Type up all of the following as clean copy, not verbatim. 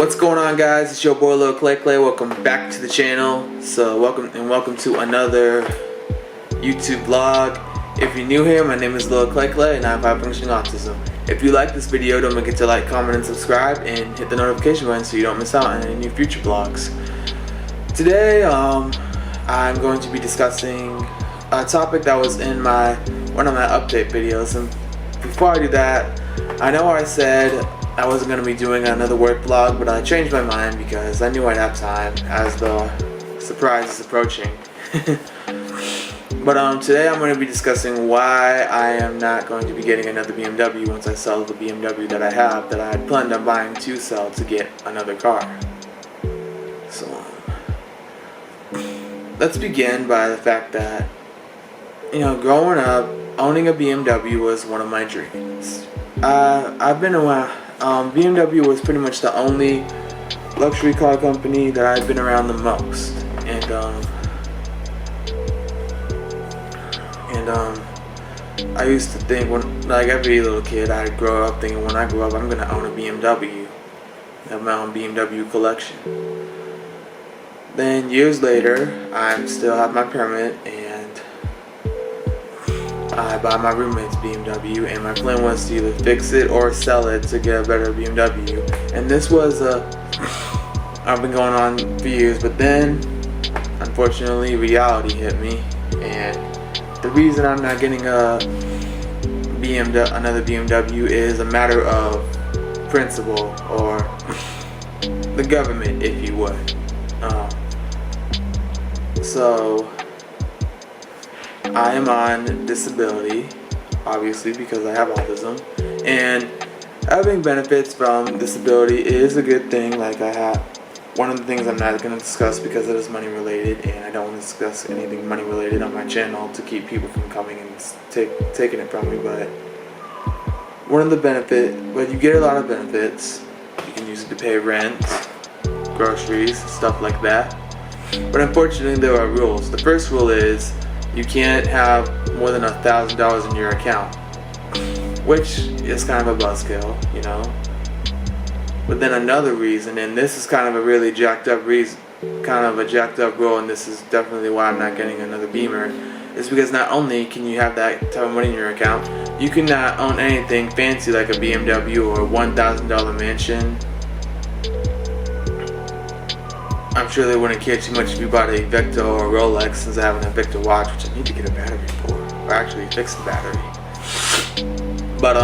What's going on, guys? It's your boy Lil Clay Clay. Welcome back to the channel. Welcome to another YouTube vlog. If you're new here, my name is Lil Clay Clay and I have high-functioning autism. If you like this video, don't forget to like, comment, and subscribe, and hit the notification button so you don't miss out on any new future vlogs. Today, I'm going to be discussing a topic that was in one of my update videos. And before I do that, I know I said I wasn't going to be doing another work vlog, but I changed my mind because I knew I'd have time as the surprise is approaching. But today I'm going to be discussing why I am not going to be getting another BMW once I sell the BMW that I have, that I had planned on buying to sell to get another car. So let's begin by the fact that, growing up, owning a BMW was one of my dreams. I've been around. BMW was pretty much the only luxury car company that I've been around the most, and I used to think, like every little kid, I'd grow up thinking, when I grow up, I'm gonna own a BMW, have my own BMW collection. Then years later, I still have my permit, and I buy my roommate's BMW, and my plan was to either fix it or sell it to get a better BMW. And this was I've been going on for years, but then unfortunately reality hit me, and the reason I'm not getting another BMW is a matter of principle, or the government, if you would. So I am on disability, obviously, because I have autism, and having benefits from disability is a good thing. Like, I have one of the things I'm not going to discuss because it is money related, and I don't want to discuss anything money related on my channel to keep people from coming and taking it from me. But one of the you get a lot of benefits. You can use it to pay rent, groceries, stuff like that. But unfortunately, there are rules. The first rule is you can't have more than $1,000 in your account, which is kind of a buzzkill, But then another reason, and this is kind of a really jacked up rule, and this is definitely why I'm not getting another Beamer, is because not only can you have that type of money in your account, you cannot own anything fancy like a BMW or a $1,000 mansion. I'm sure they wouldn't care too much if you bought a Victor or a Rolex, since I have an Invicta watch, which I need to get a battery for, or actually fix the battery. But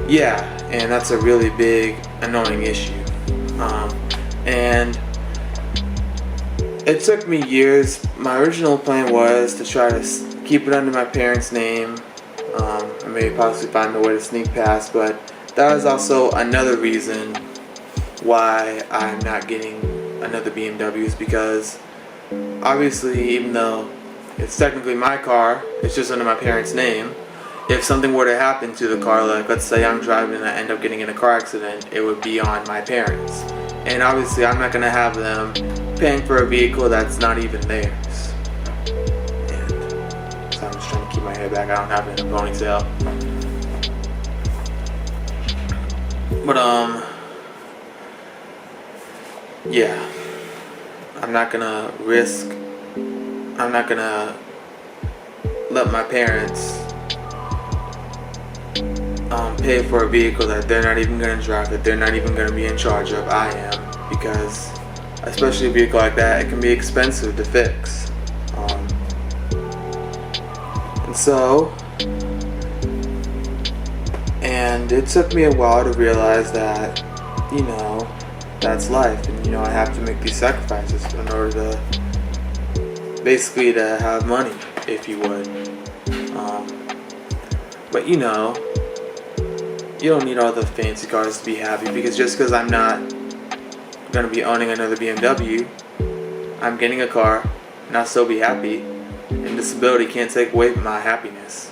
yeah, and that's a really big annoying issue. And it took me years. My original plan was to try to keep it under my parents' name, and maybe possibly find a way to sneak past, but that is also another reason why I'm not getting another BMW, is because obviously, even though it's technically my car, it's just under my parents' name. If something were to happen to the car, like let's say I'm driving and I end up getting in a car accident, it would be on my parents. And obviously I'm not going to have them paying for a vehicle that's not even theirs. And so I'm just trying to keep my hair back. I don't have it in a ponytail. But yeah, I'm not gonna let my parents pay for a vehicle that they're not even gonna drive, that they're not even gonna be in charge of. I am, because especially a vehicle like that, it can be expensive to fix. And it took me a while to realize that, that's life, and I have to make these sacrifices in order to basically to have money, if you would. But you don't need all the fancy cars to be happy, because just because I'm not gonna be owning another BMW, I'm getting a car and I'll still be happy, and disability can't take away my happiness.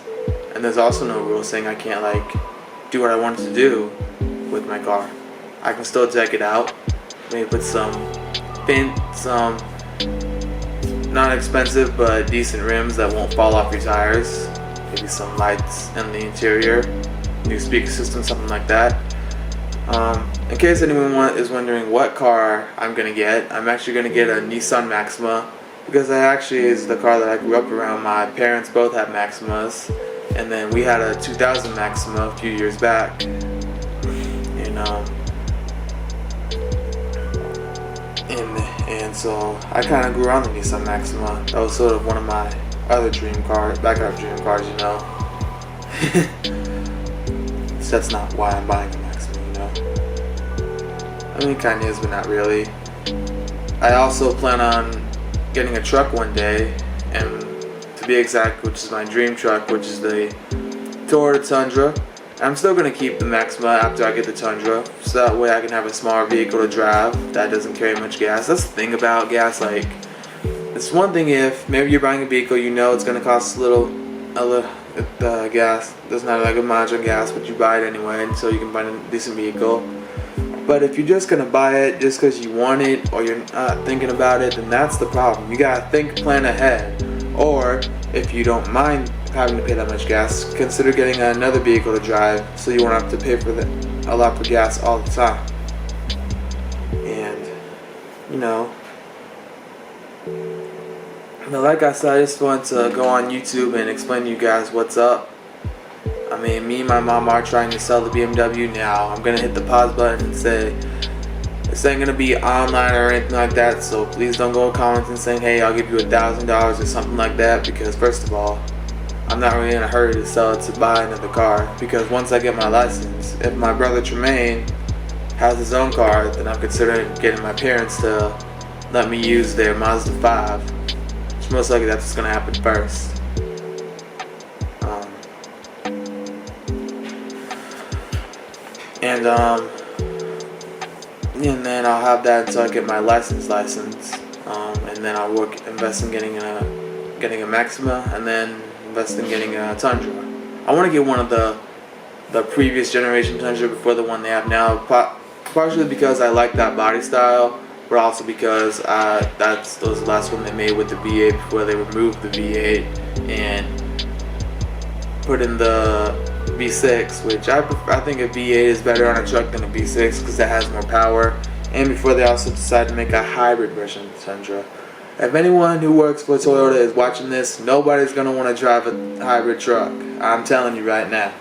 And there's also no rule saying I can't do what I want to do with my car. I can still deck it out, maybe put some not expensive but decent rims that won't fall off your tires, maybe some lights in the interior, new speaker system, something like that. In case anyone is wondering what car I'm gonna get, I'm actually gonna get a Nissan Maxima because that actually is the car that I grew up around. My parents both had Maximas, and then we had a 2000 Maxima a few years back, and so I kind of grew around the Nissan Maxima. That was sort of one of my other dream cars, backup dream cars, So that's not why I'm buying a Maxima, I mean, kind of is, but not really. I also plan on getting a truck one day, and to be exact, which is my dream truck, which is the Toyota Tundra. I'm still going to keep the Maxima after I get the Tundra, so that way I can have a smaller vehicle to drive that doesn't carry much gas. That's the thing about gas, like, it's one thing if maybe you're buying a vehicle, it's going to cost a little gas, doesn't have like a mileage on gas, but you buy it anyway, so you can buy a decent vehicle. But if you're just going to buy it just because you want it, or you're not thinking about it, then that's the problem. You got to plan ahead. Or, if you don't mind having to pay that much gas, consider getting another vehicle to drive so you won't have to pay for a lot for gas all the time. And, but like I said, I just want to go on YouTube and explain to you guys what's up. I mean, me and my mom are trying to sell the BMW now. I'm going to hit the pause button and say, this ain't going to be online or anything like that, so please don't go in comments and saying, hey, I'll give you $1,000 or something like that, because first of all, I'm not really in a hurry to sell it to buy another car, because once I get my license, if my brother Tremaine has his own car, then I'm considering getting my parents to let me use their Mazda 5, which most likely that's what's going to happen first. And then I'll have that until I get my license, and then I'll invest in getting a Maxima, and then invest in getting a Tundra. I want to get one of the previous generation Tundra before the one they have now, partially because I like that body style, but also because that was the last one they made with the V8 before they removed the V8 and put in the V6, which I think a V8 is better on a truck than a V6 because it has more power, and before they also decided to make a hybrid version of the Tundra. If anyone who works for Toyota is watching this, nobody's going to want to drive a hybrid truck. I'm telling you right now.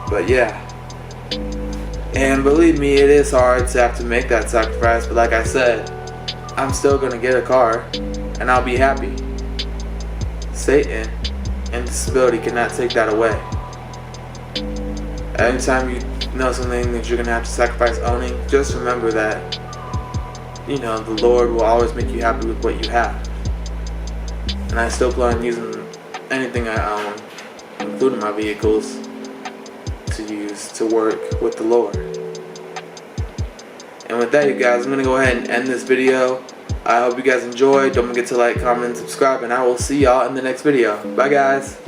But yeah. And believe me, it is hard to have to make that sacrifice, but like I said, I'm still going to get a car, and I'll be happy. Satan and disability cannot take that away. Anytime you know something that you're going to have to sacrifice owning, just remember that, the Lord will always make you happy with what you have. And I still plan on using anything I own, including my vehicles, to use to work with the Lord. And with that, you guys, I'm going to go ahead and end this video. I hope you guys enjoyed. Don't forget to like, comment, and subscribe, and I will see y'all in the next video. Bye, guys.